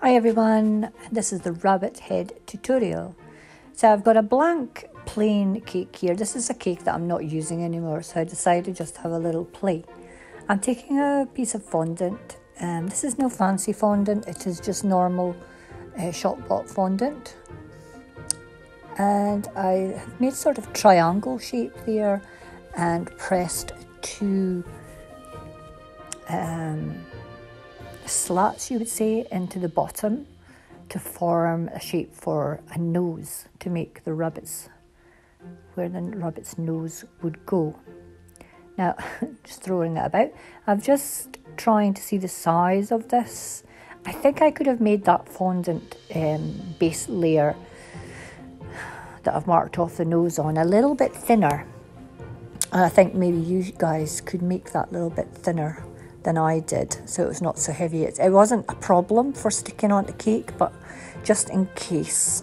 Hi everyone, this is the rabbit head tutorial. So I've got a blank plain cake here. This is a cake that I'm not using anymore, so I decided just to have a little play. I'm taking a piece of fondant. This is no fancy fondant, it is just normal shop bought fondant. And I have made sort of triangle shape there and pressed two slats, you would say, into the bottom to form a shape for a nose, to make the rabbit's, where the rabbit's nose would go. Now, just throwing that about, I'm just trying to see the size of this. I think I could have made that fondant base layer that I've marked off the nose on a little bit thinner. And I think maybe you guys could make that a little bit thinner than I did, so it was not so heavy. It wasn't a problem for sticking on the cake, but just in case,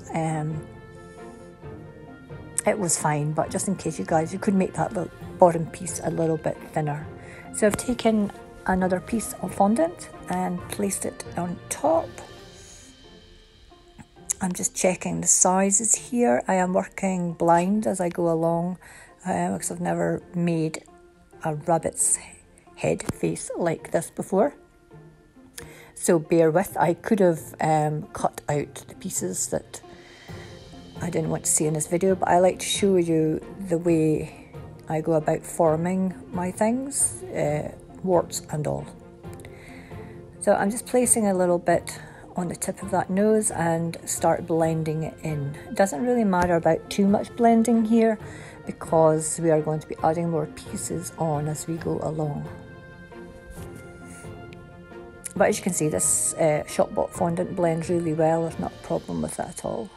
it was fine, but just in case you could make that little bottom piece a little bit thinner. So I've taken another piece of fondant and placed it on top. I'm just checking the sizes here. I am working blind as I go along because I've never made a rabbit's head face like this before. So bear with. I could have cut out the pieces that I didn't want to see in this video, but I like to show you the way I go about forming my things, warts and all. So I'm just placing a little bit on the tip of that nose and start blending it in. It doesn't really matter about too much blending here because we are going to be adding more pieces on as we go along. But as you can see, this shop bought fondant blends really well. There's not a problem with that at all.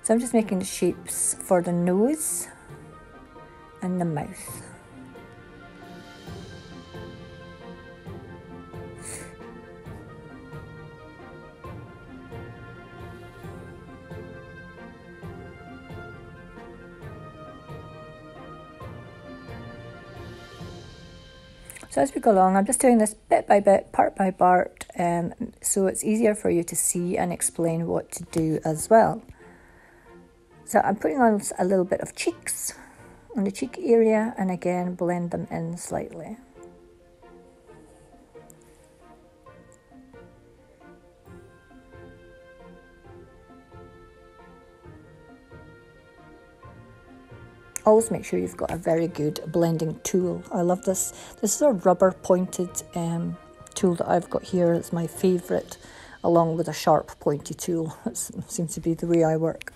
So I'm just making the shapes for the nose and the mouth. So as we go along, I'm just doing this bit by bit, part by part, so it's easier for you to see and explain what to do as well. So I'm putting on a little bit of cheeks on the cheek area, and again blend them in slightly. Always make sure you've got a very good blending tool. I love this. This is a rubber pointed tool that I've got here. It's my favourite, along with a sharp pointy tool. It seems to be the way I work.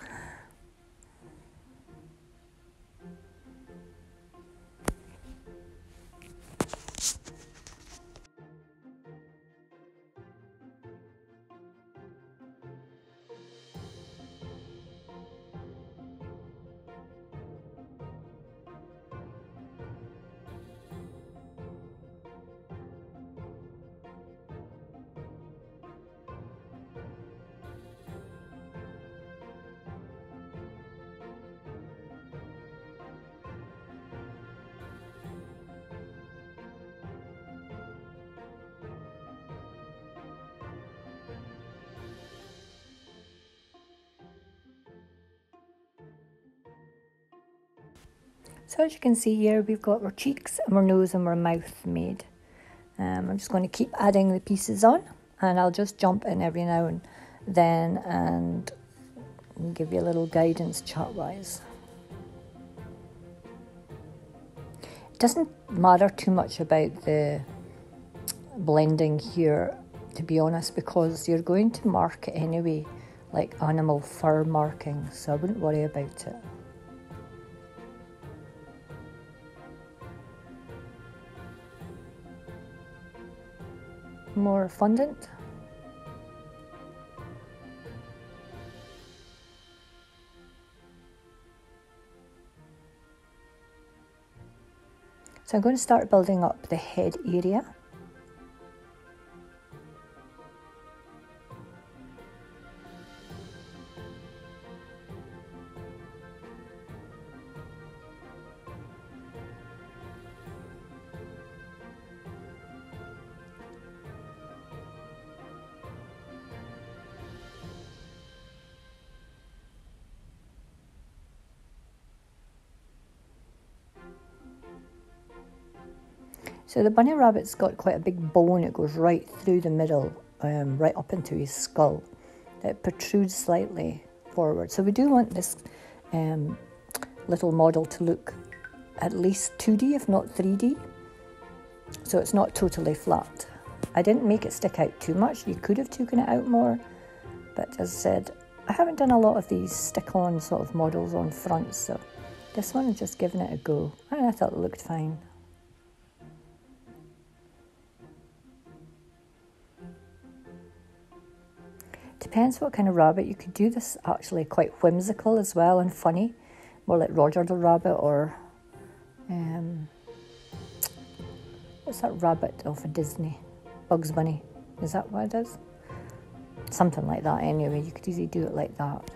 So as you can see here, we've got our cheeks and our nose and our mouth made. I'm just going to keep adding the pieces on, and I'll just jump in every now and then and give you a little guidance chart-wise. It doesn't matter too much about the blending here, to be honest, because you're going to mark it anyway, like animal fur marking, so I wouldn't worry about it. More fondant. So I'm going to start building up the head area. So the bunny rabbit's got quite a big bone. It goes right through the middle, right up into his skull. It protrudes slightly forward. So we do want this little model to look at least 2D, if not 3D. So it's not totally flat. I didn't make it stick out too much. You could have taken it out more. But as I said, I haven't done a lot of these stick-on sort of models on fronts. So this one is just giving it a go. And I thought it looked fine. Depends what kind of rabbit. You could do this actually quite whimsical as well and funny. More like Roger the Rabbit or what's that rabbit off of Disney? Bugs Bunny. Is that what it is? Something like that anyway. You could easily do it like that.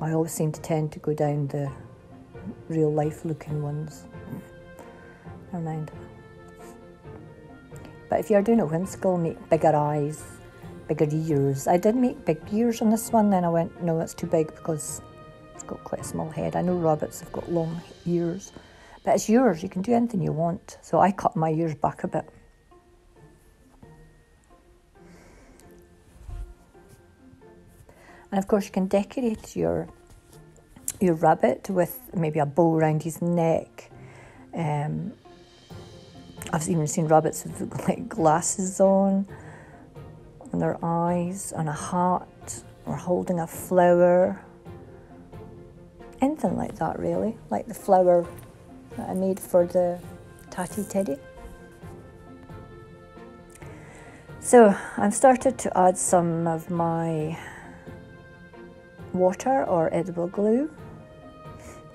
I always seem to tend to go down the real life looking ones. Never mind. But if you're doing a whimsical, make bigger eyes, bigger ears. I did make big ears on this one, then I went, no, that's too big because it's got quite a small head. I know rabbits have got long ears, but it's yours. You can do anything you want. So I cut my ears back a bit. And of course you can decorate your rabbit with maybe a bow around his neck. I've even seen rabbits with like glasses on their eyes, and a hat, or holding a flower. Anything like that really, like the flower that I made for the Tatty Teddy. So I've started to add some of my water or edible glue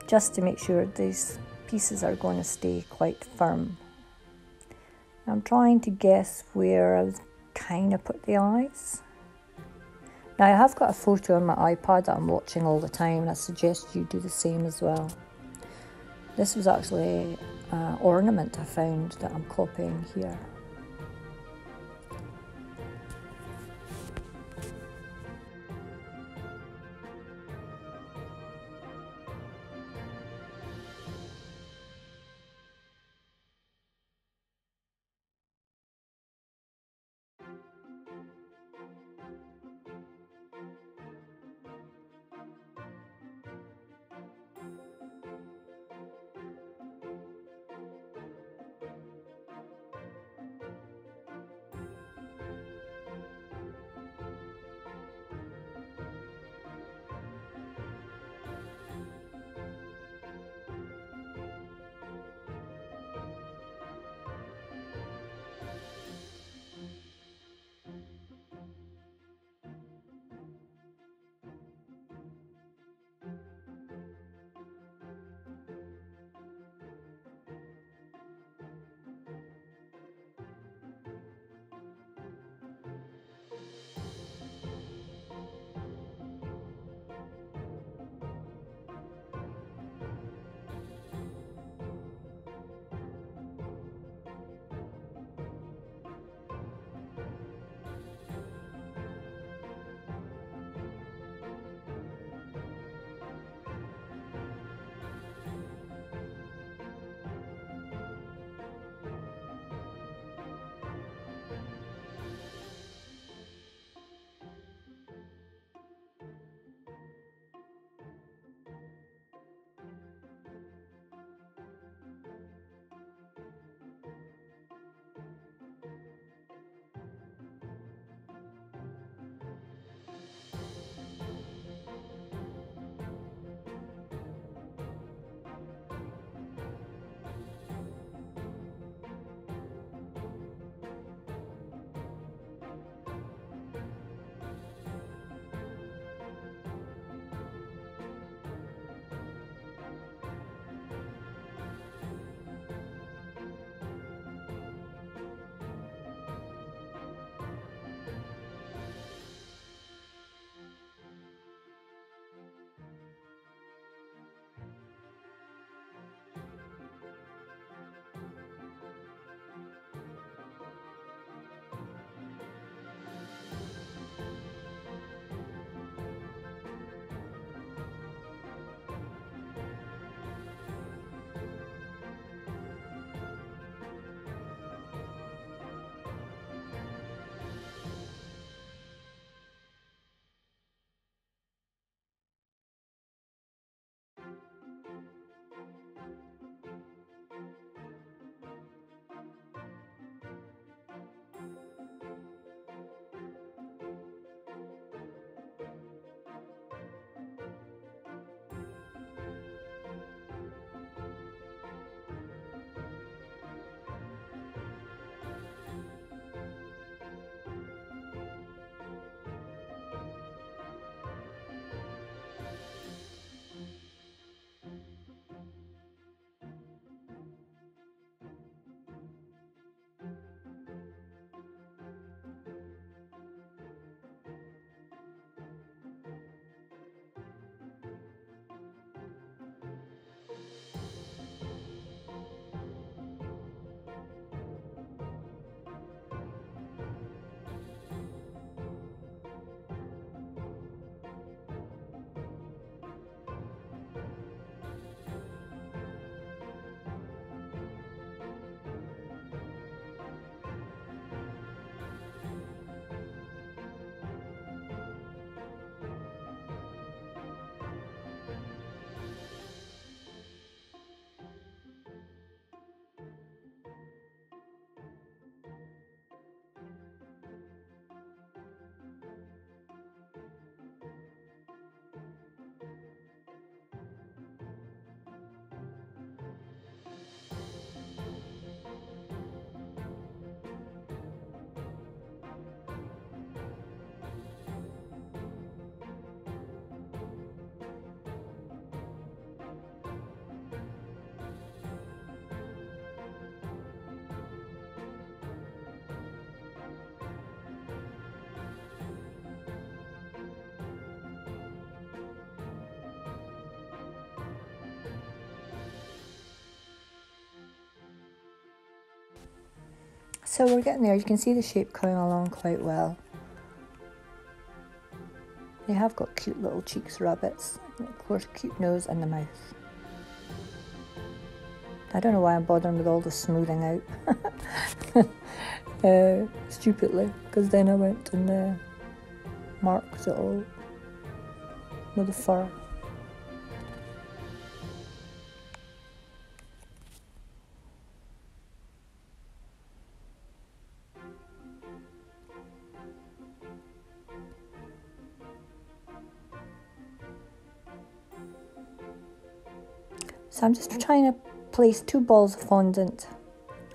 just to make sure these pieces are going to stay quite firm. I'm trying to guess where I was kind of put the eyes. Now I have got a photo on my iPad that I'm watching all the time, and I suggest you do the same as well. This was actually an ornament I found that I'm copying here. So we're getting there. You can see the shape coming along quite well. They have got cute little cheeks, rabbits, and of course cute nose and the mouth. I don't know why I'm bothering with all the smoothing out. Stupidly, because then I went and marked it all with the fur. So I'm just trying to place 2 balls of fondant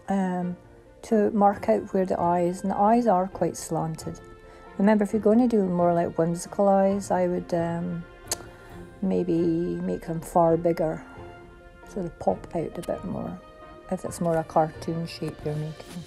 to mark out where the eyes, and the eyes are quite slanted. Remember, if you're going to do more like whimsical eyes, I would maybe make them far bigger, so they pop out a bit more, if it's more a cartoon shape you're making.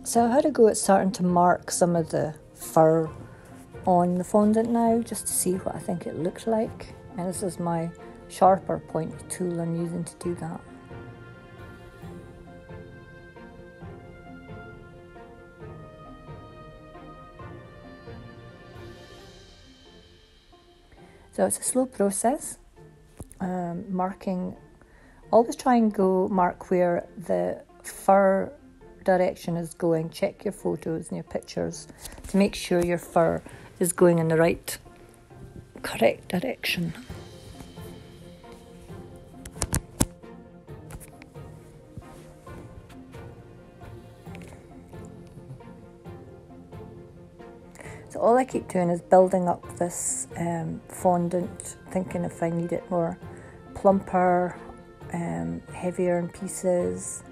So I had a go at starting to mark some of the fur on the fondant now, just to see what I think it looks like. And this is my sharper point tool I'm using to do that. So it's a slow process, marking. Always try and mark where the fur direction is going. Check your photos and your pictures to make sure your fur is going in the right, correct direction. So all I keep doing is building up this fondant, thinking if I need it more plumper, heavier in pieces.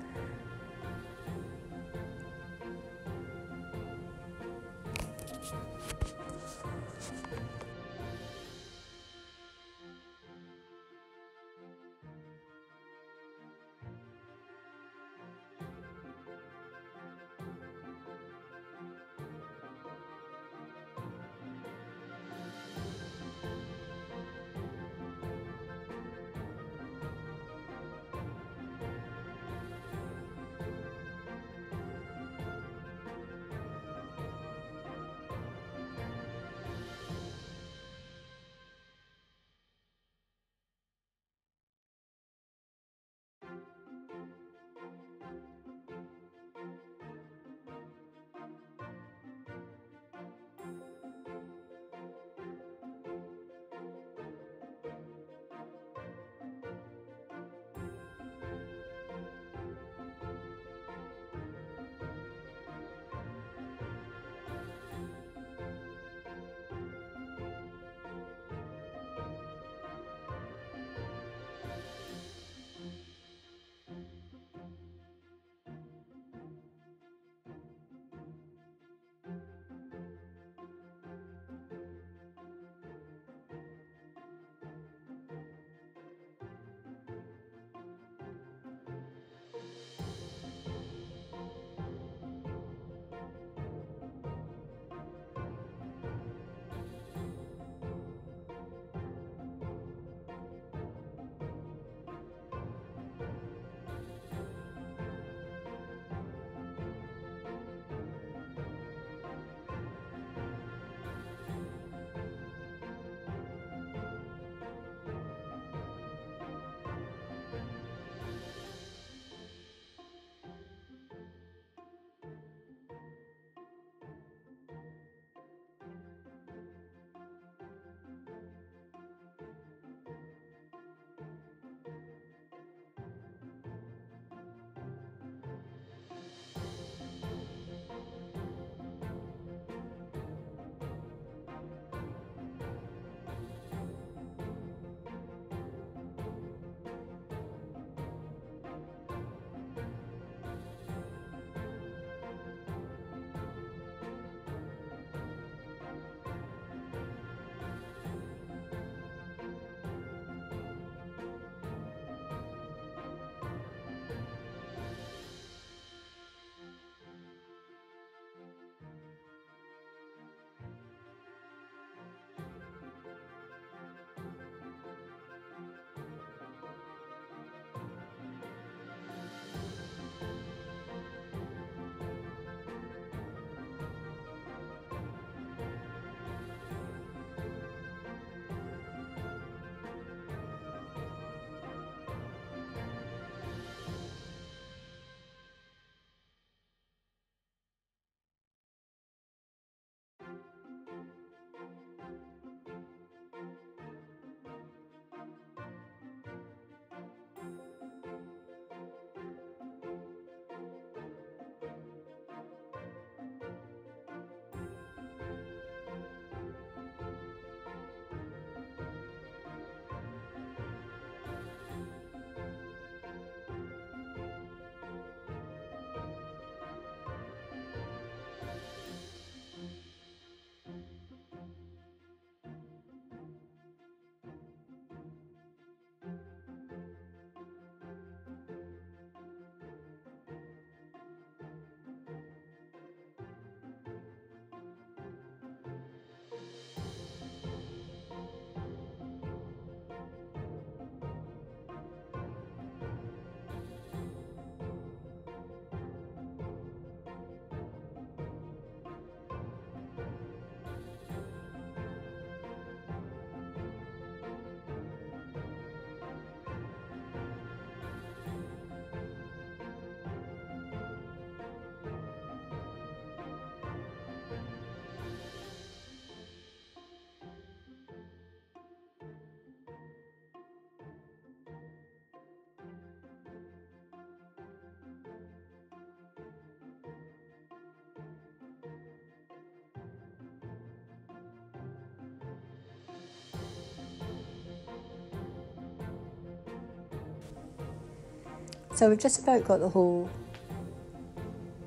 So we've just about got the whole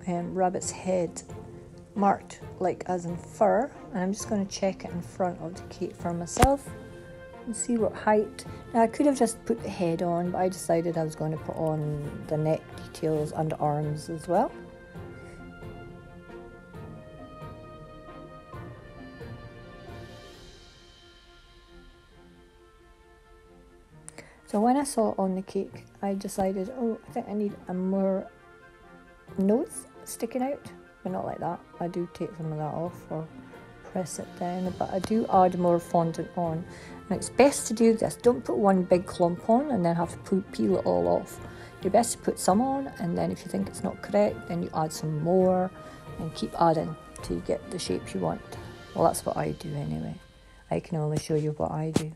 rabbit's head marked like as in fur, and I'm just going to check it in front of the cake for myself and see what height. Now I could have just put the head on, but I decided I was going to put on the neck details and arms as well. So when I saw it on the cake, I decided, oh, I think I need a more nose sticking out, but not like that. I do take some of that off or press it down, but I do add more fondant on. And it's best to do this. Don't put one big clump on and then have to peel it all off. You're best to put some on, and then if you think it's not correct, then you add some more and keep adding till you get the shape you want. Well, that's what I do anyway. I can only show you what I do.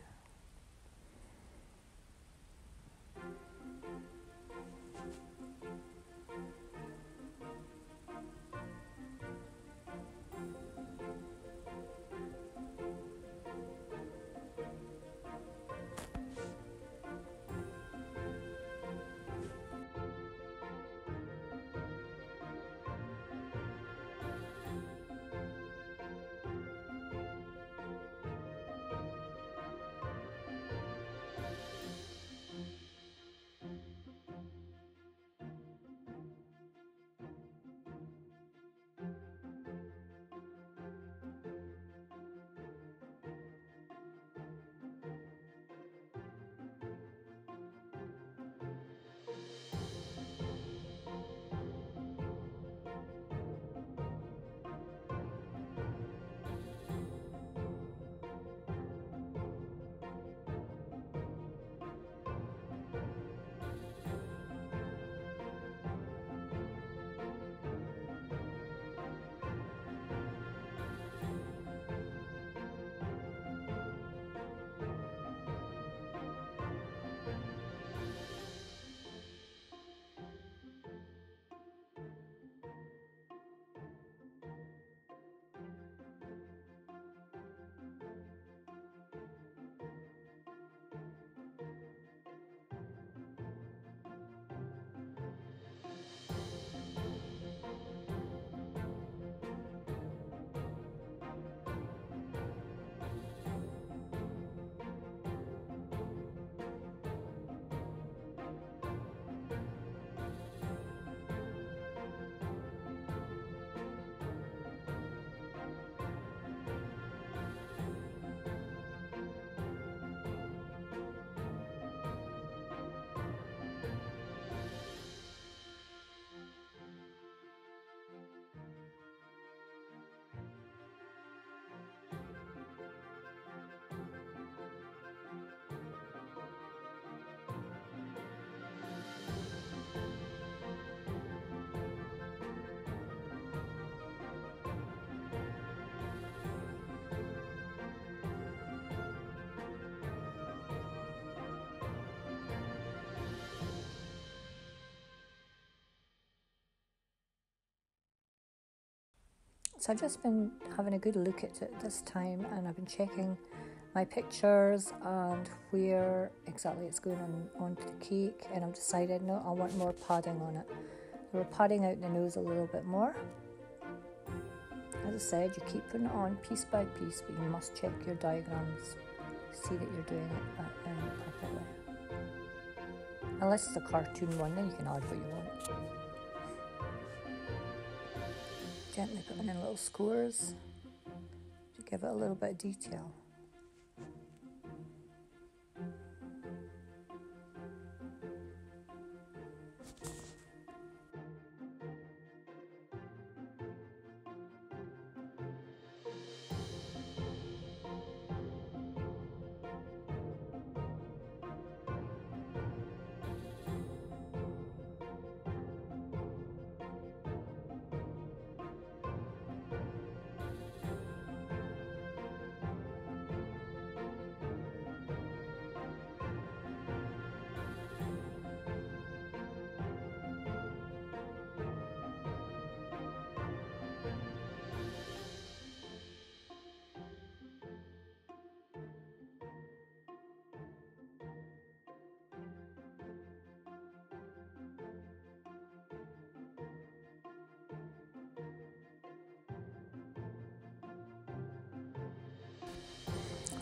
So I've just been having a good look at it this time, and I've been checking my pictures and where exactly it's going onto the cake, and I've decided no, I want more padding on it. So we're padding out the nose a little bit more. As I said, you keep putting it on piece by piece, but you must check your diagrams, see that you're doing it properly. Unless it's a cartoon one, then you can add what you want. Gently putting in little squares to give it a little bit of detail.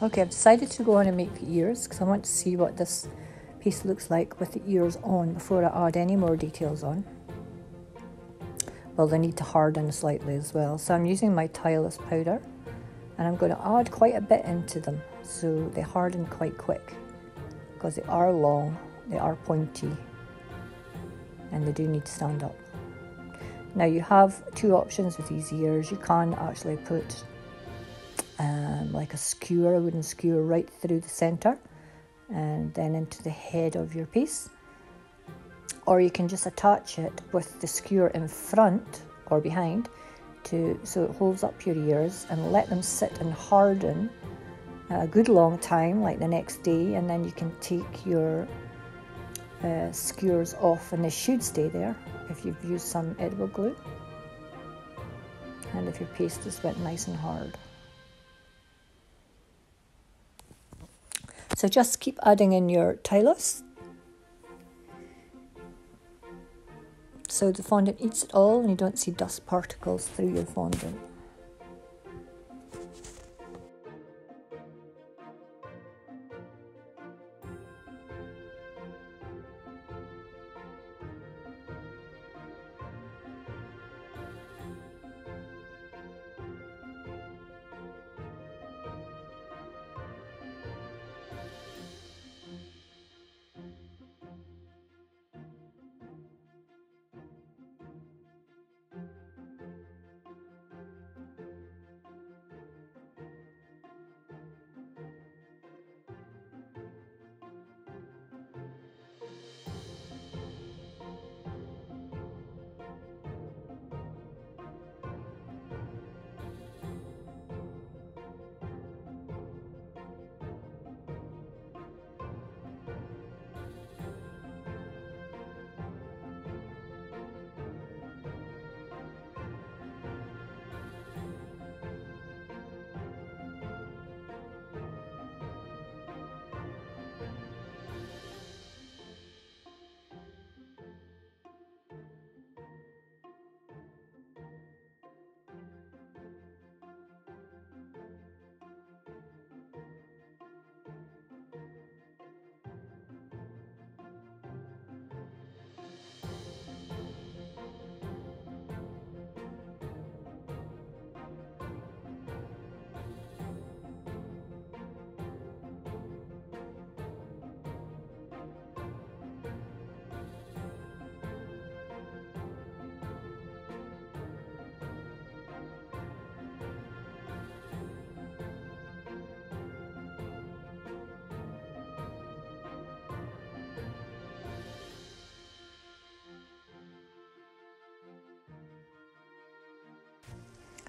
Okay, I've decided to go on and make the ears because I want to see what this piece looks like with the ears on before I add any more details on. Well, they need to harden slightly as well. So I'm using my tileless powder and I'm going to add quite a bit into them so they harden quite quick because they are long, they are pointy, and they do need to stand up. Now you have two options with these ears. You can actually put like a skewer, a wooden skewer right through the centre and then into the head of your piece. Or you can just attach it with the skewer in front or behind so it holds up your ears, and let them sit and harden a good long time, like the next day, and then you can take your skewers off and they should stay there if you've used some edible glue and if your paste has went nice and hard. So just keep adding in your tileless so the fondant eats it all and you don't see dust particles through your fondant.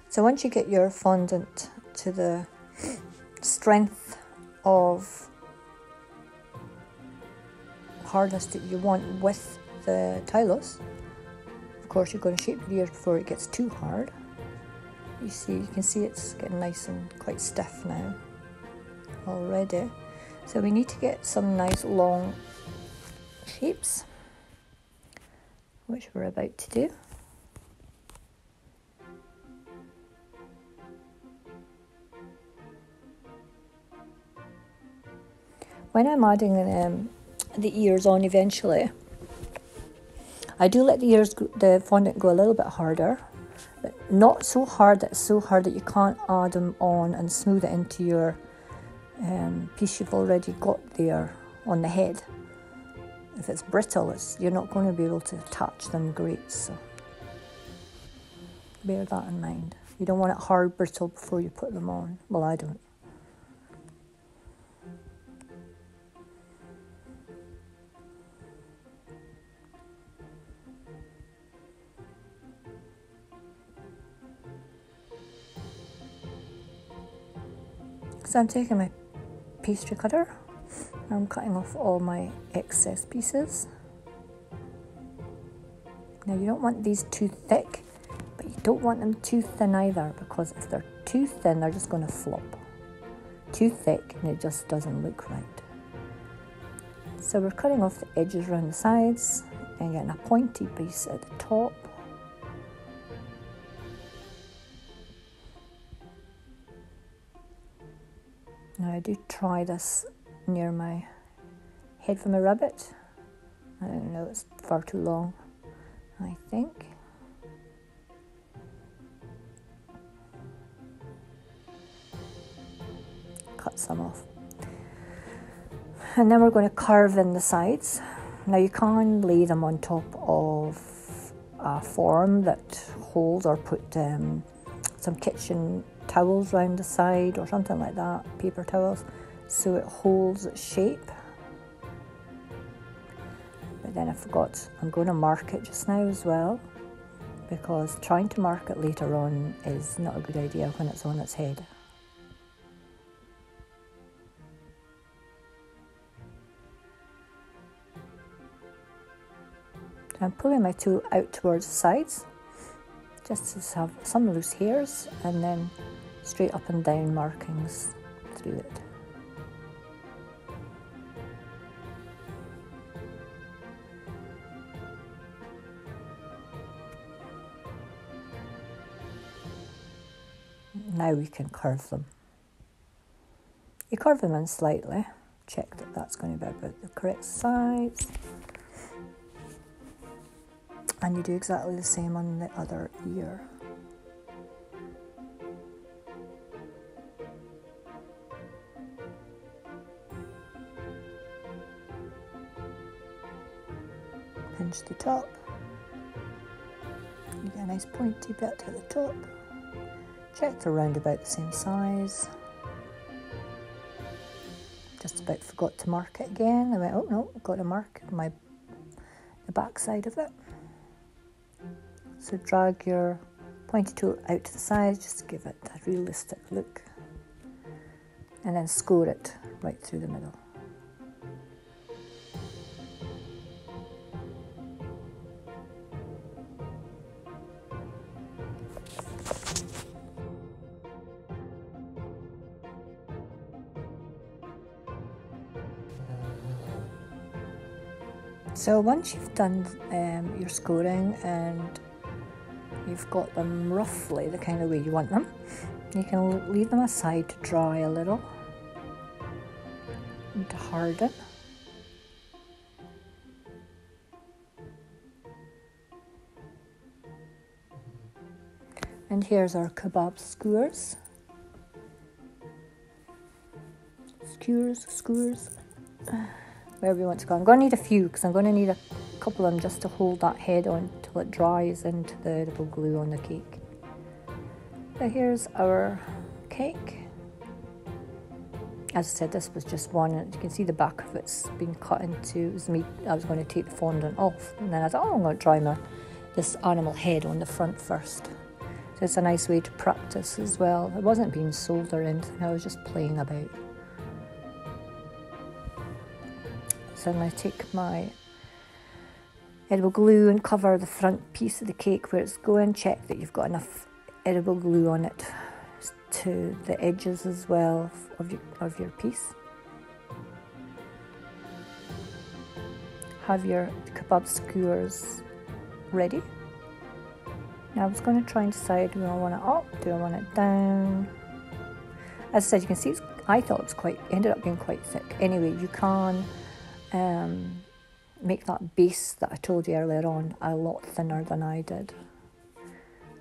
So once you get your fondant to the strength of hardness that you want with the tileless, of course you're going to shape your ears before it gets too hard. You can see it's getting nice and quite stiff now already. So we need to get some nice long shapes, which we're about to do. When I'm adding the ears on eventually, I do let the fondant go a little bit harder, but not so hard that it's so hard that you can't add them on and smooth it into your piece you've already got there on the head. If it's brittle, you're not going to be able to attach them great, so bear that in mind. You don't want it hard brittle before you put them on. Well, I don't. So I'm taking my pastry cutter, I'm cutting off all my excess pieces. Now you don't want these too thick, but you don't want them too thin either, because if they're too thin, they're just going to flop. Too thick and it just doesn't look right. So we're cutting off the edges around the sides and getting a pointy piece at the top. Now I do try this near my head for my rabbit. I don't know, it's far too long, I think. Cut some off. And then we're going to carve in the sides. Now you can lay them on top of a form that holds, or put some kitchen towels round the side or something like that, paper towels, so it holds its shape. But then I forgot, I'm going to mark it just now as well, because trying to mark it later on is not a good idea when it's on its head. So I'm pulling my tool out towards the sides, just to have some loose hairs, and then straight up and down markings through it. Now we can curve them. You curve them in slightly, check that that's going to be about the correct size. And you do exactly the same on the other ear. Pinch the top. You get a nice pointy bit at the top. Check they're round about the same size. Just about forgot to mark it again. I went, oh no, I've got to mark the back side of it. So drag your pointy tool out to the side just to give it a realistic look. And then score it right through the middle. So once you've done your scoring and you've got them roughly the kind of way you want them, you can leave them aside to dry a little and to harden. And here's our kebab skewers. Skewers. Wherever you want to go. I'm going to need a few because I'm going to need a couple of them just to hold that head on till it dries into the edible glue on the cake. So here's our cake. As I said, this was just one, and you can see the back of it's been cut into. It was me. I was going to take the fondant off, and then I thought, oh, I'm going to dry this animal head on the front first. So it's a nice way to practice as well. It wasn't being sold or anything. I was just playing about. So I'm going to take my edible glue and cover the front piece of the cake where it's going. Check that you've got enough edible glue on it to the edges as well of your piece. Have your kebab skewers ready. Now I was going to try and decide, do I want it up, do I want it down? As I said, you can see I thought it was ended up being quite thick. Anyway, you can make that base that I told you earlier on a lot thinner than I did.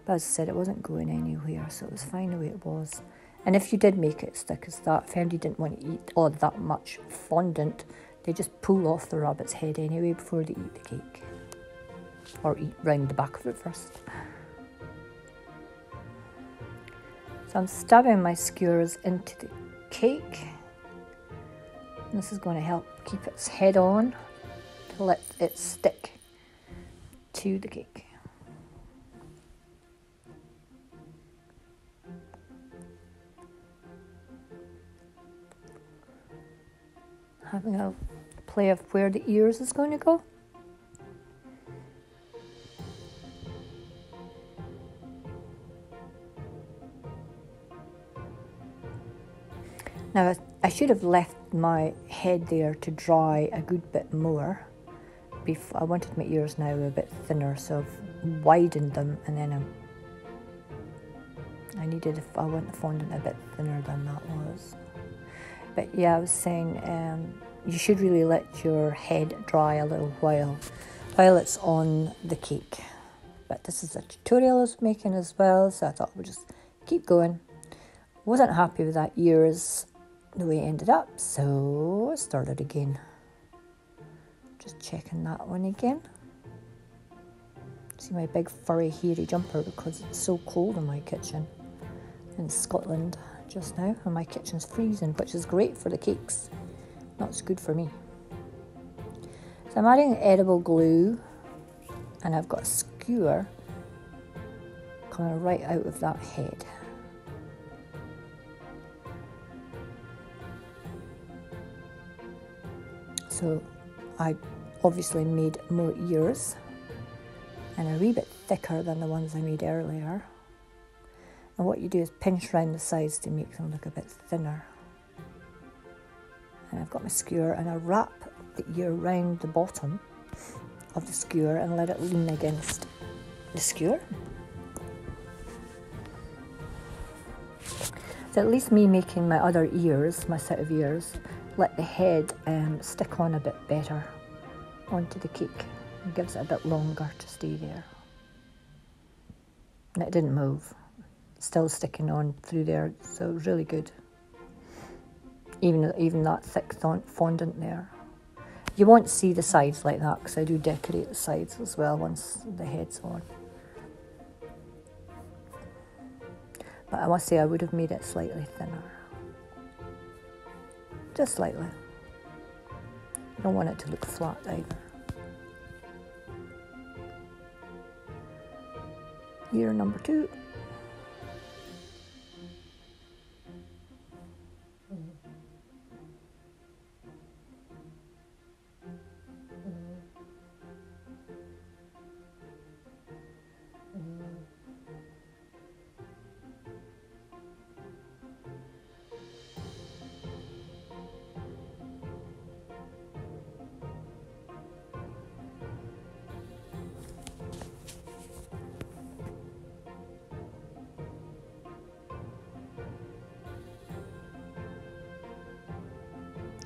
But as I said, it wasn't going anywhere, so it was fine the way it was. And if you did make it thick as that, if anybody didn't want to eat all that much fondant, they just pull off the rabbit's head anyway before they eat the cake. Or eat round the back of it first. So I'm stabbing my skewers into the cake. This is going to help keep its head on to let it stick to the cake. Having a play of where the ears is going to go. Now I should have left my head there to dry a good bit more. I wanted my ears now a bit thinner, so I've widened them, and then I want the fondant a bit thinner than that was. But yeah, I was saying you should really let your head dry a little while it's on the cake. But this is a tutorial I was making as well, so I thought we'd just keep going. Wasn't happy with that ears the way it ended up, so I started again. Just checking that one again. See my big furry hairy jumper because it's so cold in my kitchen in Scotland just now, and my kitchen's freezing, which is great for the cakes, not so good for me. So I'm adding edible glue, and I've got a skewer coming right out of that head. So I obviously made more ears and a wee bit thicker than the ones I made earlier. And what you do is pinch around the sides to make them look a bit thinner. And I've got my skewer, and I wrap the ear round the bottom of the skewer and let it lean against the skewer. So at least me making my other ears, my set of ears, let the head stick on a bit better onto the cake. It gives it a bit longer to stay there. And it didn't move. Still sticking on through there, so it was really good. Even that thick fondant there. You won't see the sides like that because I do decorate the sides as well once the head's on. But I must say I would have made it slightly thinner. Just slightly. You don't want it to look flat either. Ear number 2.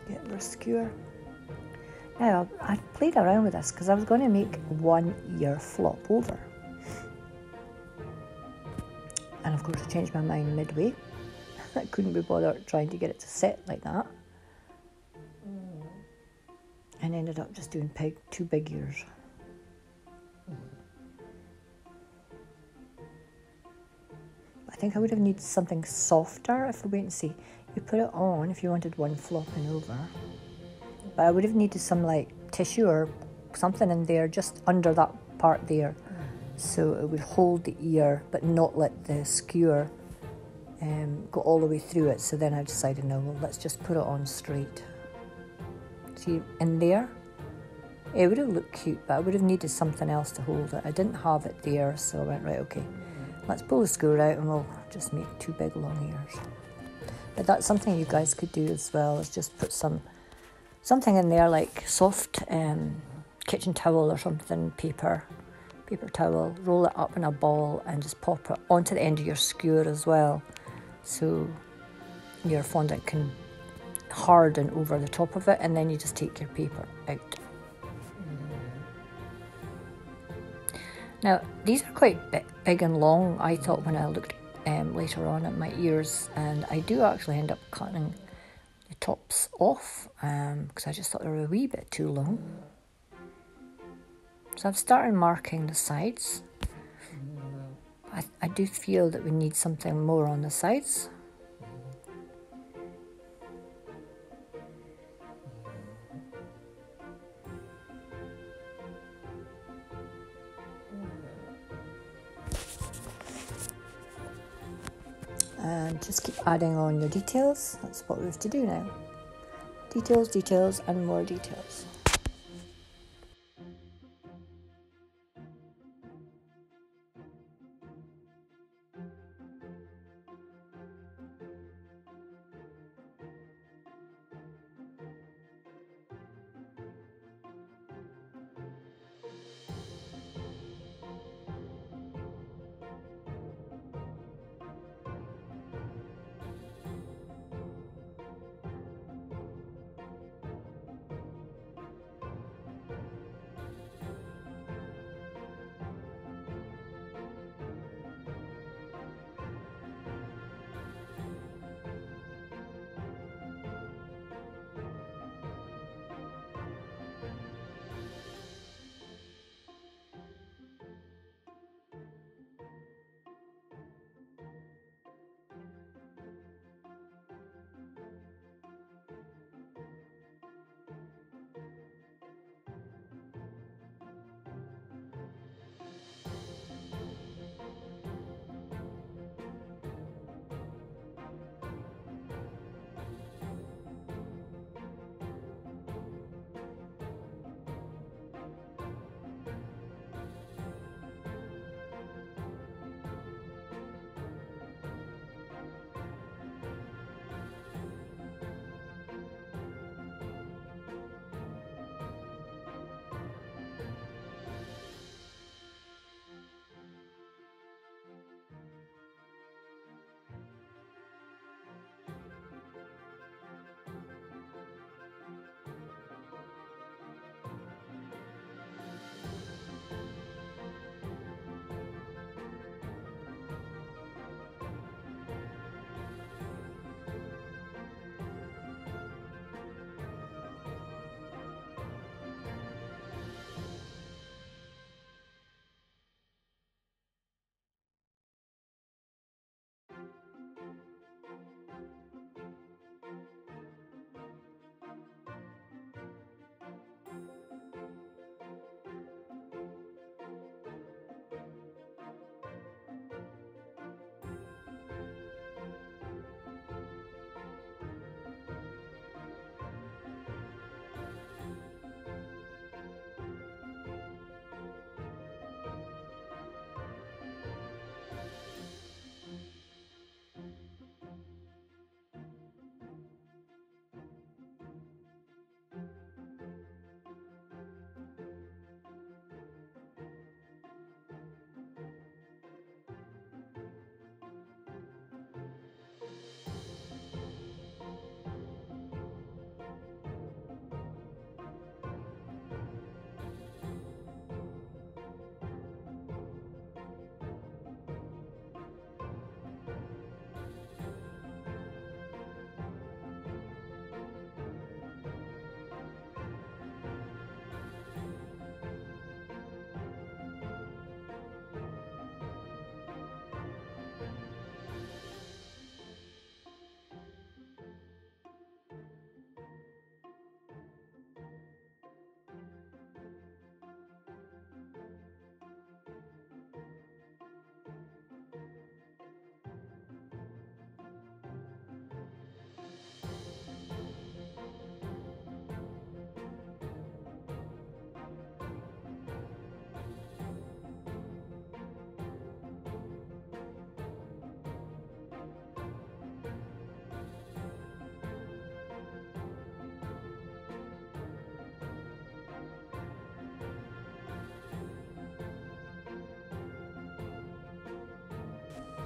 Get your skewer. Now, I played around with this because I was going to make one ear flop over. And of course I changed my mind midway. I couldn't be bothered trying to get it to sit like that. And ended up just doing two big ears. I think I would have needed something softer if we wait and see. You put it on if you wanted one flopping over. But I would have needed some like tissue or something in there just under that part there. So it would hold the ear but not let the skewer go all the way through it. So then I decided, no, well, let's just put it on straight. See, in there, it would have looked cute, but I would have needed something else to hold it. I didn't have it there, so I went, right, okay, let's pull the skewer out and we'll just make two big long ears. But that's something you guys could do as well, is just put something in there like soft kitchen towel or something, paper towel, roll it up in a ball and just pop it onto the end of your skewer as well, so your fondant can harden over the top of it, and then you just take your paper out. Now these are quite big and long, I thought, when I looked later on at my ears, and I do actually end up cutting the tops off because I just thought they were a wee bit too long. So I've started marking the sides. I do feel that we need something more on the sides. And just keep adding on your details. That's what we have to do now. Details, details, and more details.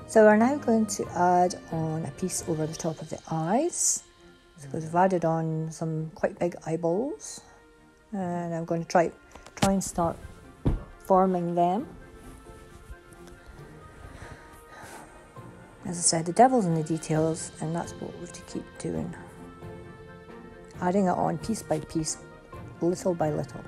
So we're now going to add on a piece over the top of the eyes, because we've added on some quite big eyeballs, and I'm going to try and start forming them. As I said, the devil's in the details, and that's what we have to keep doing. Adding it on piece by piece, little by little.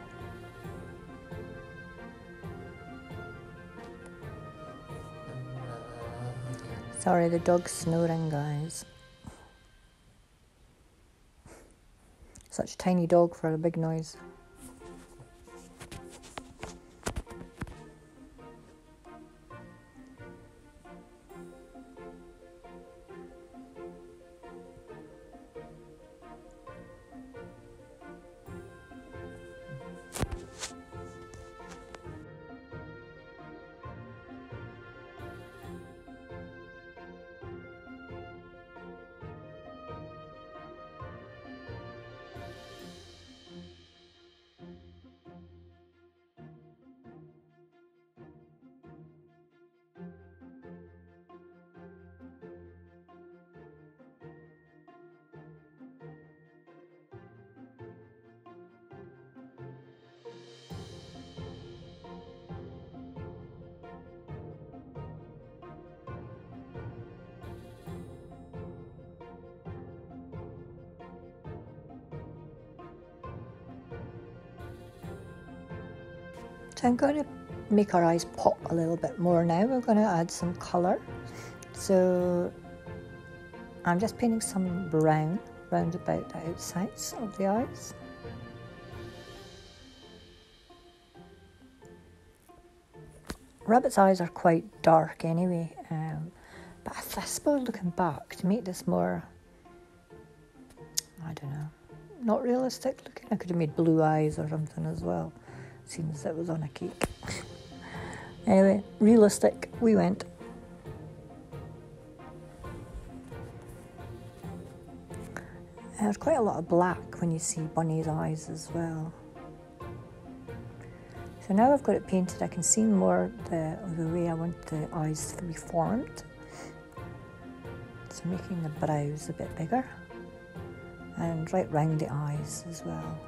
Sorry, the dog's snoring, guys. Such a tiny dog for a big noise. So I'm going to make our eyes pop a little bit more now. We're going to add some colour. So I'm just painting some brown round about the outsides of the eyes. Rabbit's eyes are quite dark anyway, but I suppose looking back, to make this more, I don't know, not realistic looking, I could have made blue eyes or something as well. Seems it was on a cake. Anyway, realistic we went. There's quite a lot of black when you see Bunny's eyes as well. So now I've got it painted, I can see more the way I want the eyes to be formed. So making the brows a bit bigger and right round the eyes as well.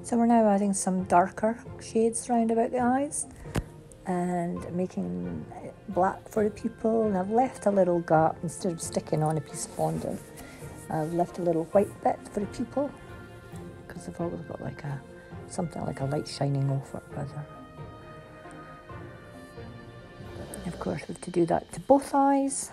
So we're now adding some darker shades round about the eyes and making it black for the pupil, and I've left a little gap instead of sticking on a piece of fondant. I've left a little white bit for the pupil because I've always got like something like a light shining off it rather. And of course we have to do that to both eyes.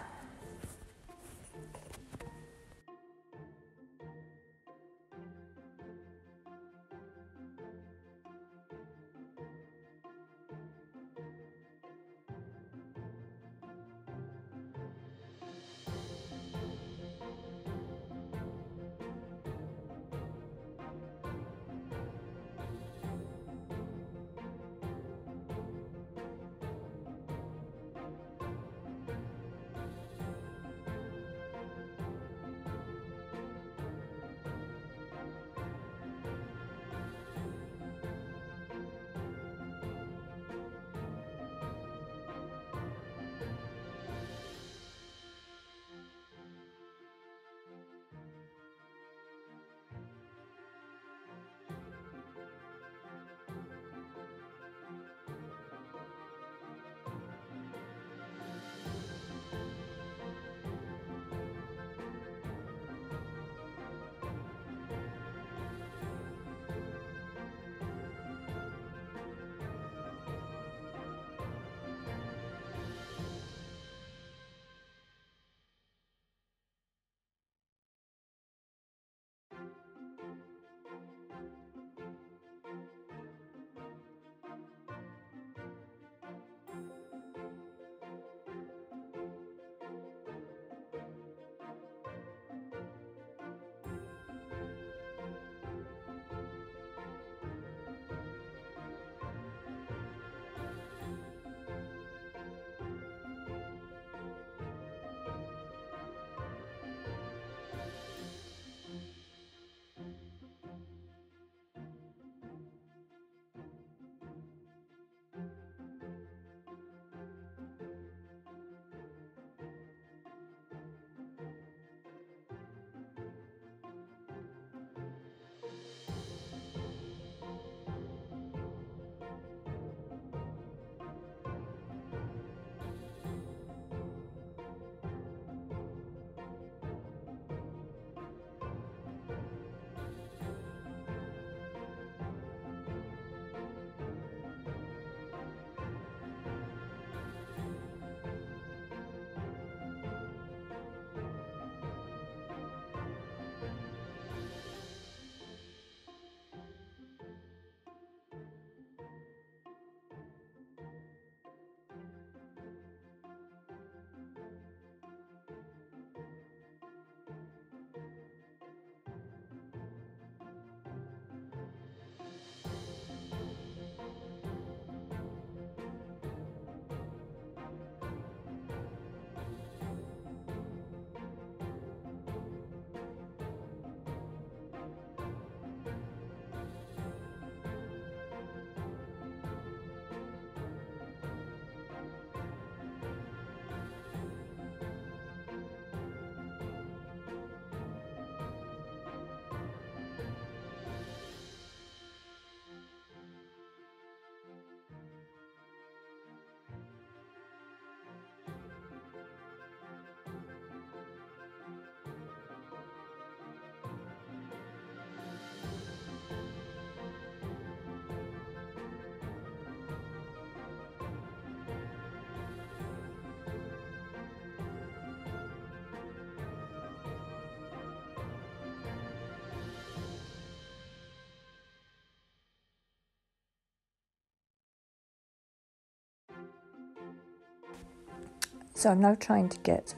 So I'm now trying to get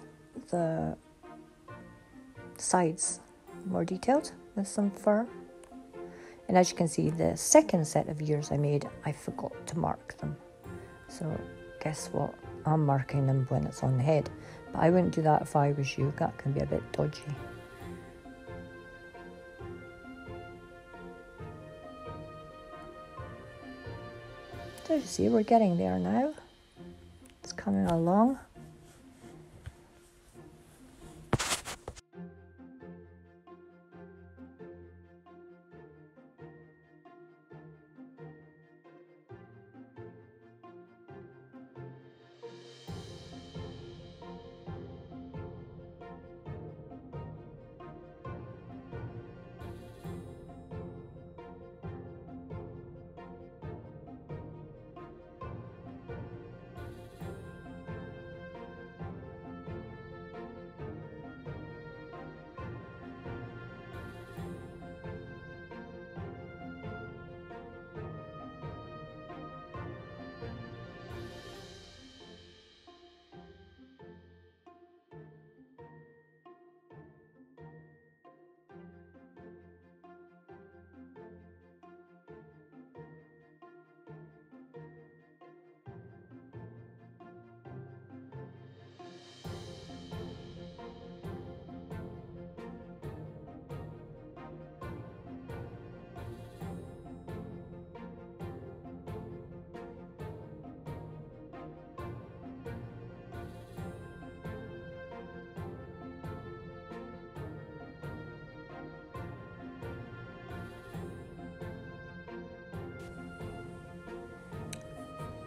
the sides more detailed with some fur. And as you can see, the second set of ears I made, I forgot to mark them. So guess what? I'm marking them when it's on the head. But I wouldn't do that if I was you. That can be a bit dodgy. So you see, we're getting there now. It's coming along.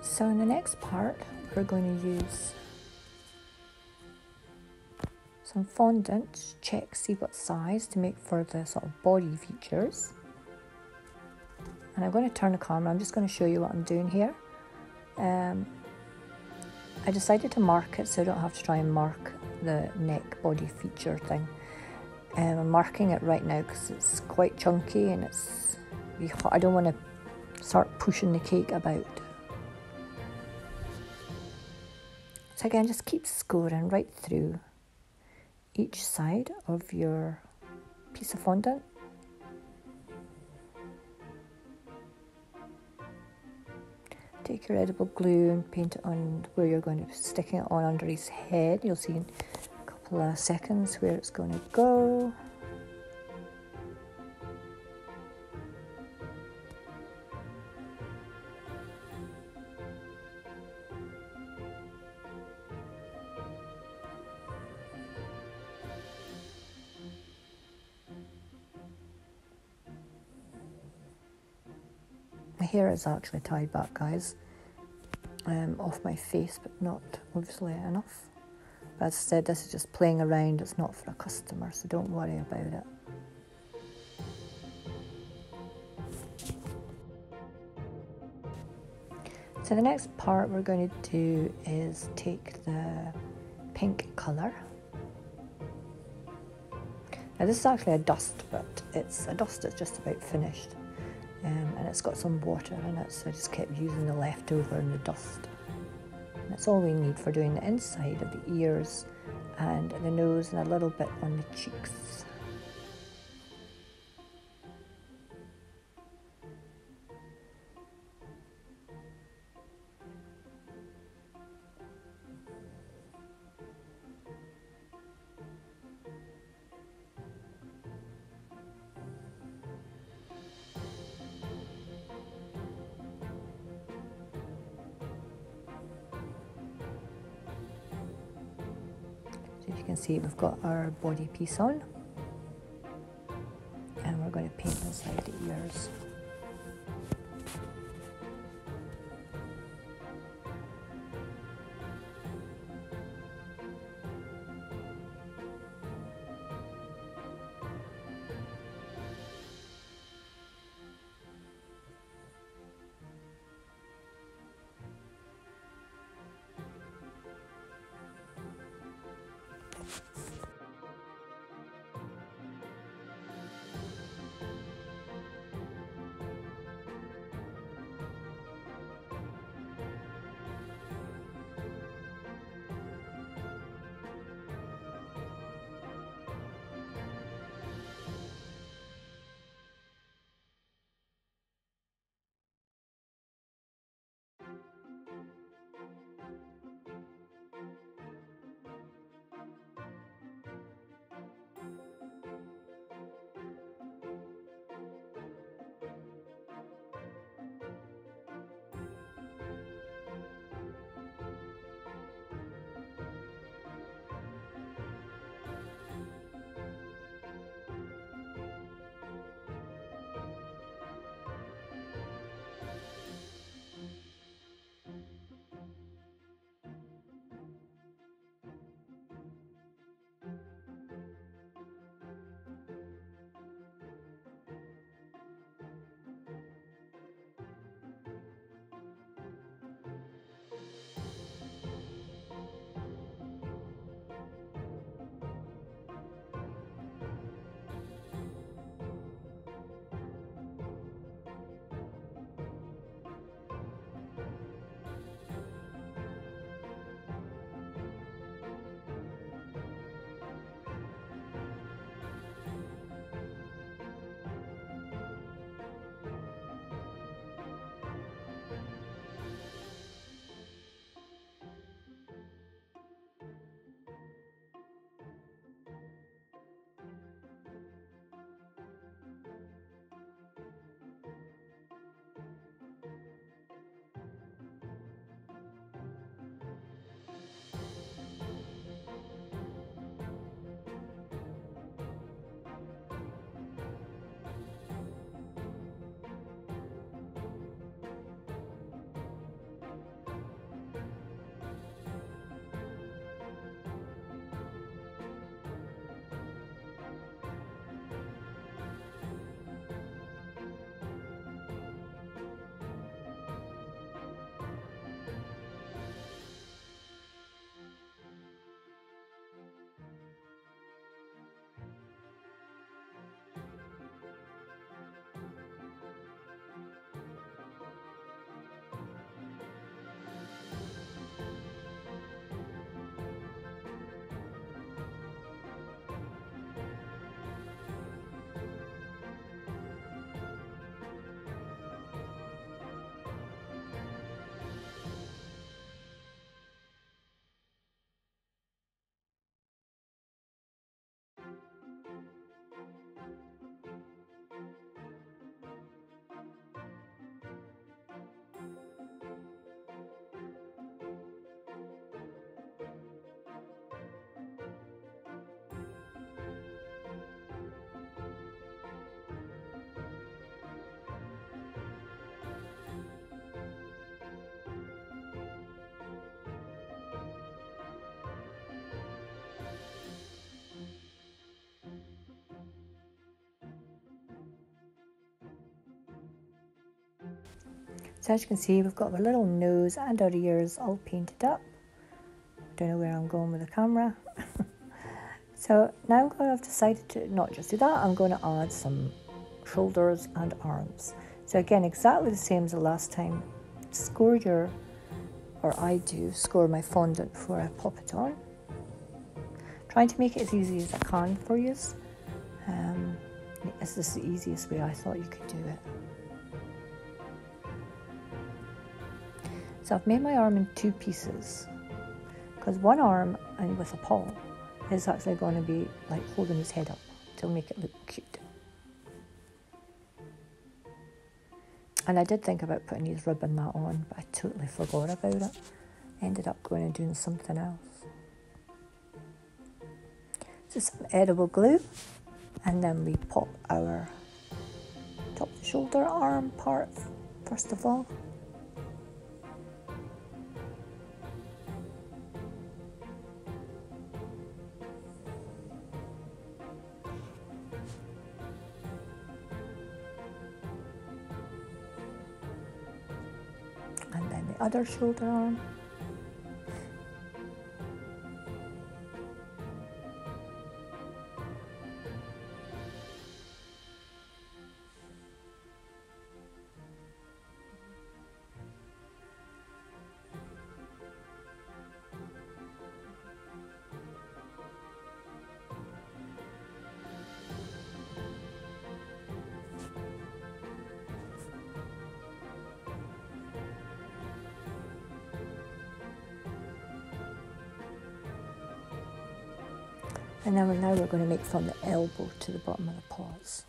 So in the next part, we're going to use some fondant, check, see what size to make for the sort of body features. And I'm going to turn the camera, I'm just going to show you what I'm doing here. I decided to mark it so I don't have to try and mark the neck body feature thing. I'm marking it right now because it's quite chunky and I don't want to start pushing the cake about. So again, just keep scoring right through each side of your piece of fondant. Take your edible glue and paint it on where you're going to be sticking it on under his head. You'll see in a couple of seconds where it's going to go. My hair is actually tied back, guys, off my face, but not obviously enough. But as I said, this is just playing around, it's not for a customer, so don't worry about it. So the next part we're going to do is take the pink colour. Now this is actually a dust, but it's a dust that's just about finished. And it's got some water in it, so I just kept using the leftover and the dust. And that's all we need for doing the inside of the ears and the nose and a little bit on the cheeks. So if you can see, we've got our body piece on, and we're going to paint inside the ears. So as you can see, we've got our little nose and our ears all painted up. Don't know where I'm going with the camera. So now I've decided to not just do that, I'm going to add some shoulders and arms. So again, exactly the same as the last time. Score my fondant before I pop it on. Trying to make it as easy as I can for you. This is the easiest way I thought you could do it. So I've made my arm in two pieces, because one arm and with a paw is actually going to be like holding his head up to make it look cute. And I did think about putting his ribbon that on, but I totally forgot about it. Ended up going and doing something else. So some edible glue, and then we pop our top of the shoulder arm part first of all. And then the other shoulder arm. And then now we're going to make from the elbow to the bottom of the paws.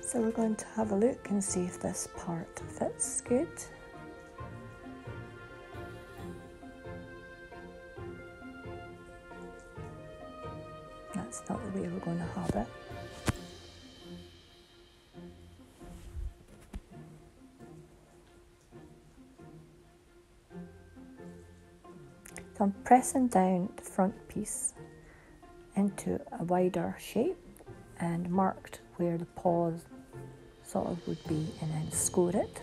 So we're going to have a look and see if this part fits good. way we're going to have it. So I'm pressing down the front piece into a wider shape and marked where the paws sort of would be, and then score it.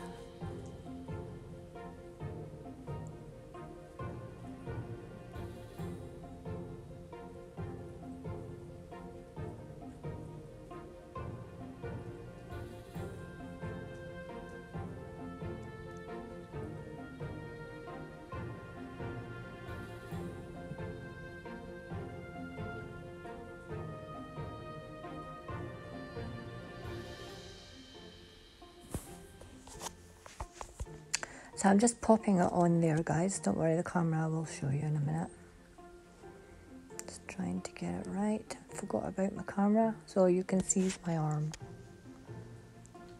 So I'm just popping it on there, guys. Don't worry, the camera will show you in a minute. Just trying to get it right. Forgot about my camera, so all you can see is my arm.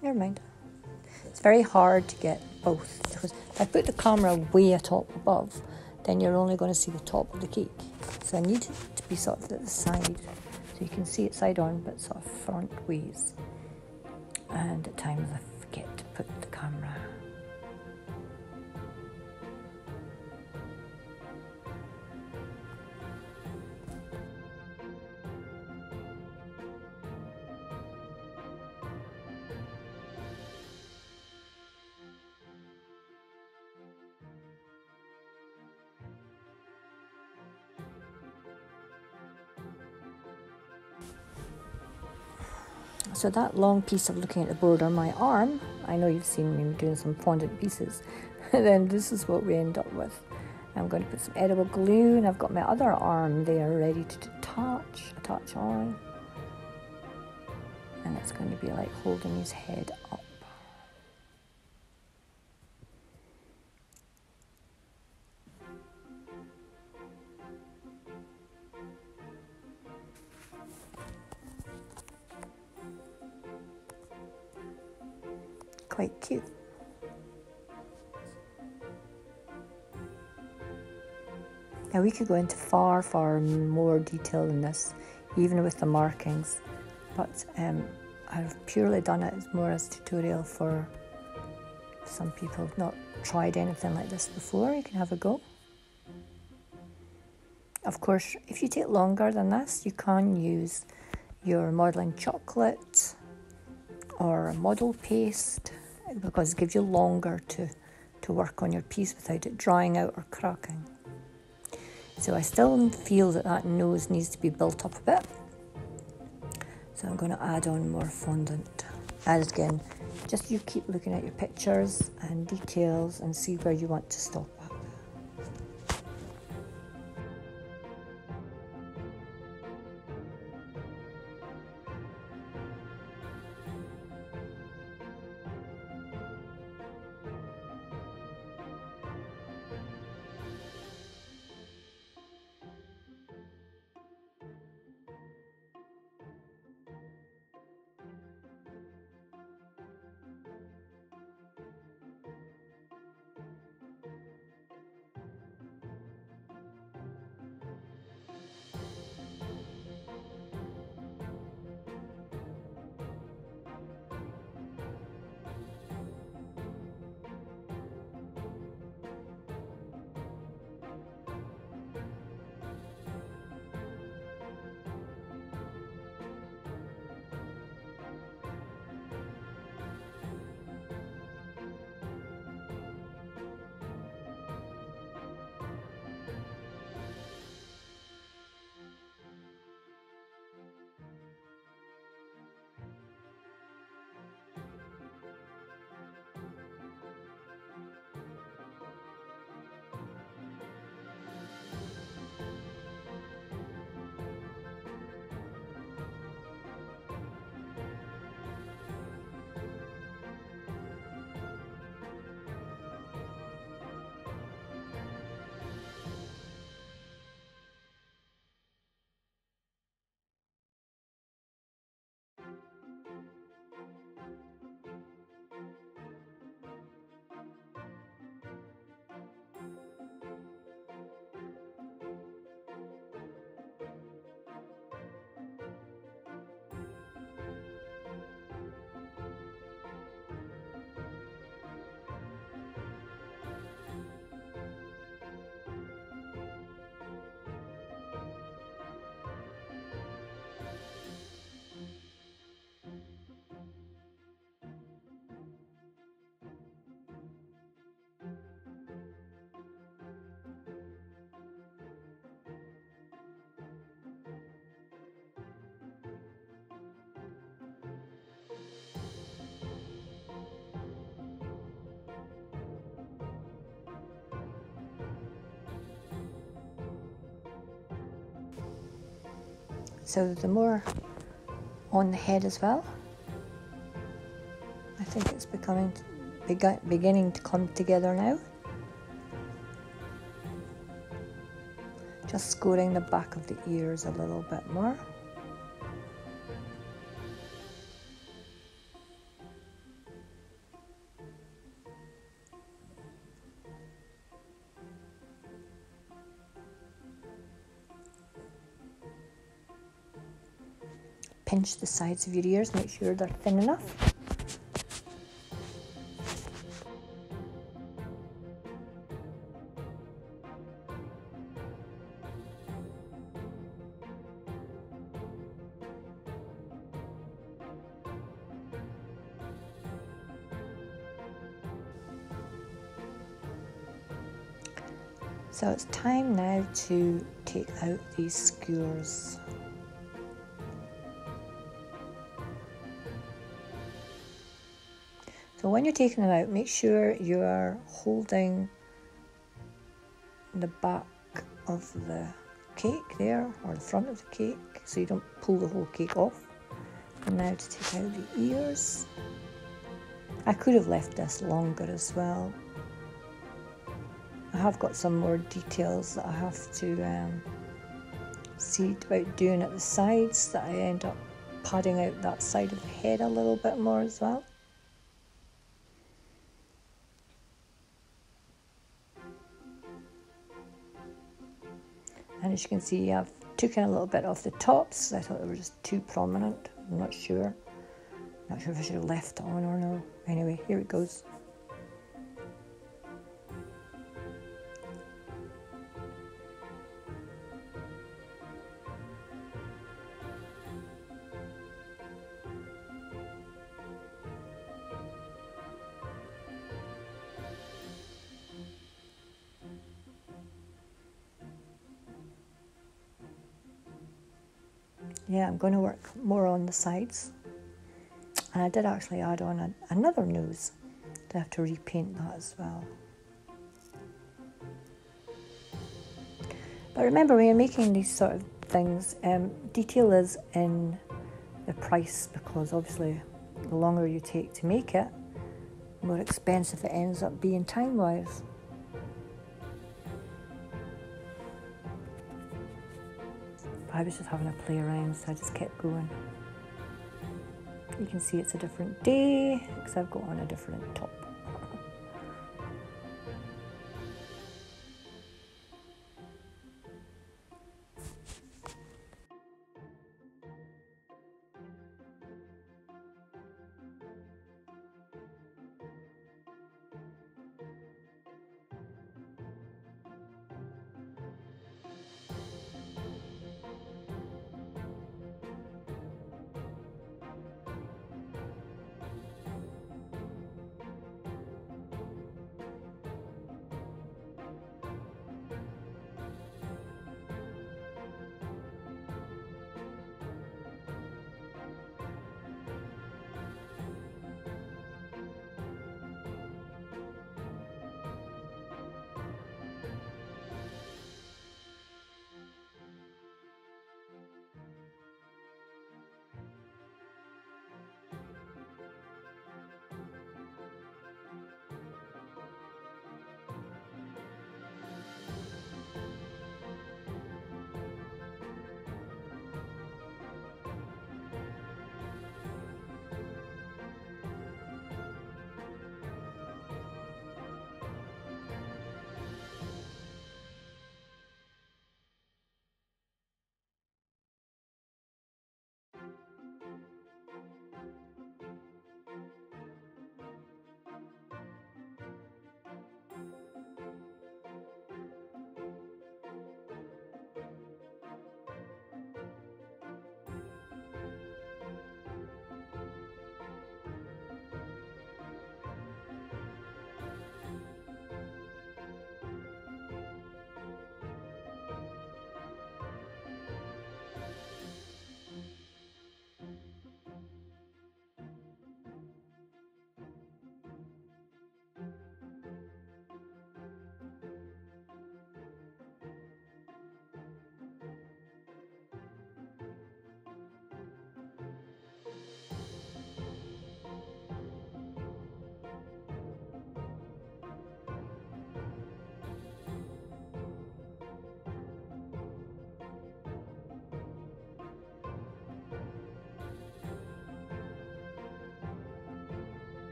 Never mind. It's very hard to get both, because if I put the camera way atop above, then you're only going to see the top of the cake. So I need it to be sort of at the side, so you can see it side on, but sort of front ways. And at times I forget to put the camera. So that long piece of looking at the board on my arm, I know you've seen me doing some fondant pieces, then this is what we end up with. I'm going to put some edible glue, and I've got my other arm there ready to attach on. And it's going to be like holding his head up. Quite cute. Now we could go into far more detail than this, even with the markings, but I've purely done it more as a tutorial for some people who've not tried anything like this before. You can have a go. Of course, if you take longer than this, you can use your modelling chocolate or model paste, because it gives you longer to work on your piece without it drying out or cracking. So I still feel that nose needs to be built up a bit. So I'm going to add on more fondant. And again, just you keep looking at your pictures and details and see where you want to stop at. So the more on the head as well. I think it's beginning to come together now. Just scoring the back of the ears a little bit more. Pinch the sides of your ears, make sure they're thin enough. So it's time now to take out these skewers. So when you're taking them out, make sure you are holding the back of the cake there, or the front of the cake, so you don't pull the whole cake off. And now to take out the ears. I could have left this longer as well. I have got some more details that I have to see about doing at the sides, that I end up padding out that side of the head a little bit more as well. And as you can see, I've taken a little bit off the tops. I thought they were just too prominent. I'm not sure. Not sure if I should have left it on or no. Anyway, here it goes. Yeah, I'm going to work more on the sides. And I did actually add on another nose. I have to repaint that as well. But remember, when you're making these sort of things, detail is in the price, because obviously the longer you take to make it, the more expensive it ends up being time-wise. I was just having a play around, so I just kept going. You can see it's a different day because I've got on a different top.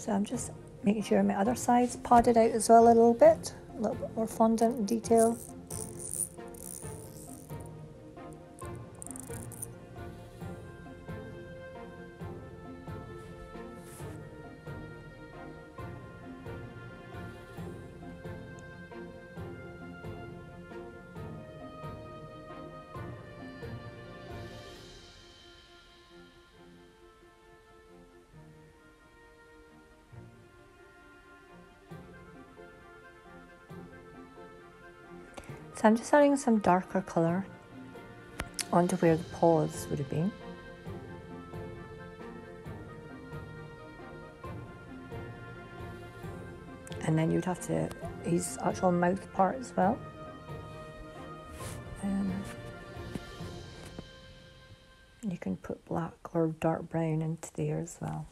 So I'm just making sure my other side's padded out as well a little bit more fondant detail. So I'm just adding some darker colour onto where the paws would have been. And then you'd have to use actual mouth part as well. You can put black or dark brown into there as well.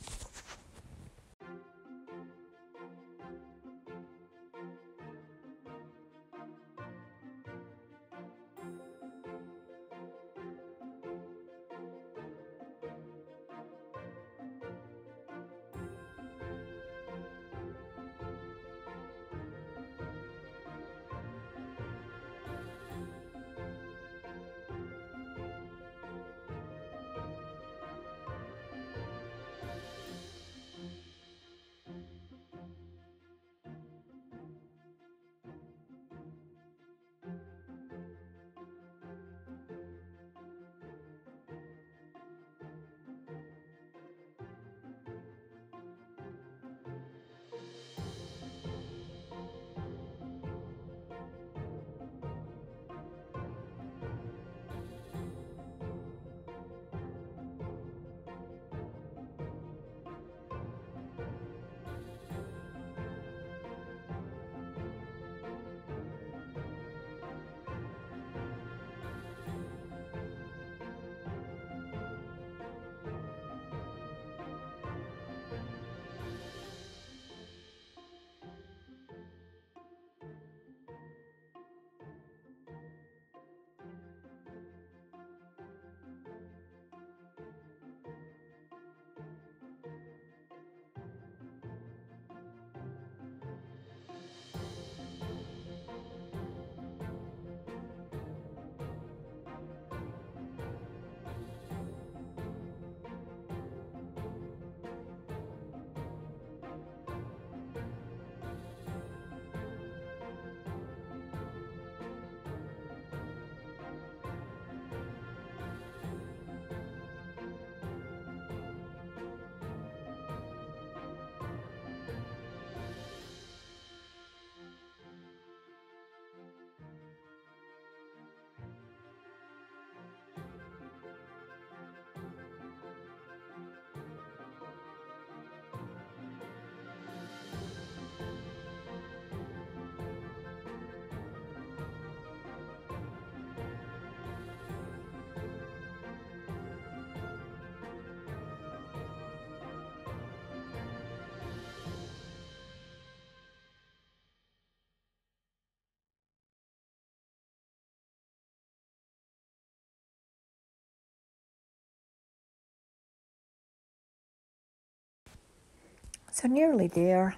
So nearly there.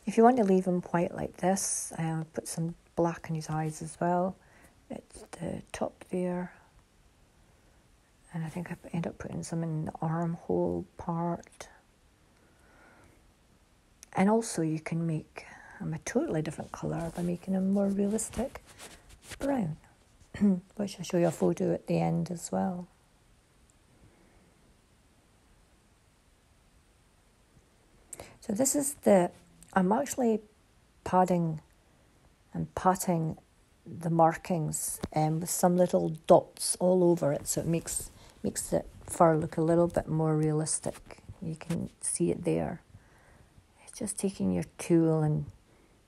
If you want to leave him white like this, put some black in his eyes as well. It's the top there. And I think I end up putting some in the armhole part. And also you can make him a totally different colour by making him more realistic brown, which I'll show you a photo at the end as well. So this is I'm actually padding and patting the markings with some little dots all over it, so it makes the fur look a little bit more realistic. You can see it there. It's just taking your tool and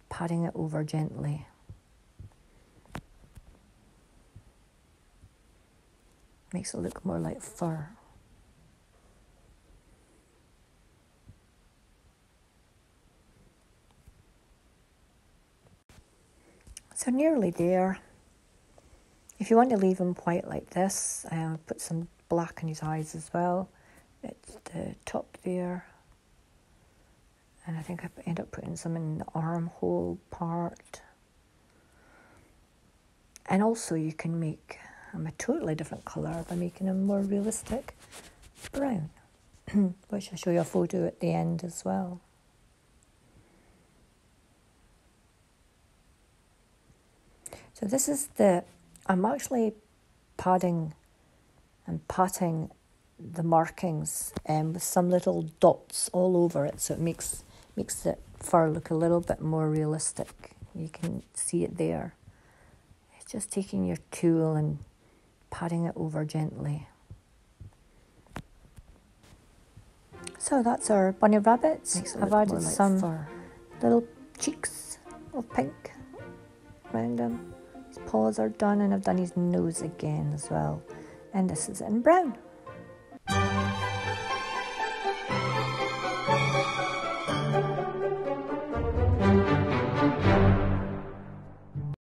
patting it over gently. Makes it look more like fur. So nearly there. If you want to leave him white like this, put some black in his eyes as well. It's the top there. And I think I end up putting some in the armhole part. And also you can make them a totally different colour by making them more realistic brown, which I'll show you a photo at the end as well. So this is I'm actually padding and patting the markings with some little dots all over it, so it makes the fur look a little bit more realistic. You can see it there. It's just taking your tool and patting it over gently. So that's our bunny rabbits. I've added some little cheeks of pink around him. His paws are done, and I've done his nose again as well. And this is in brown.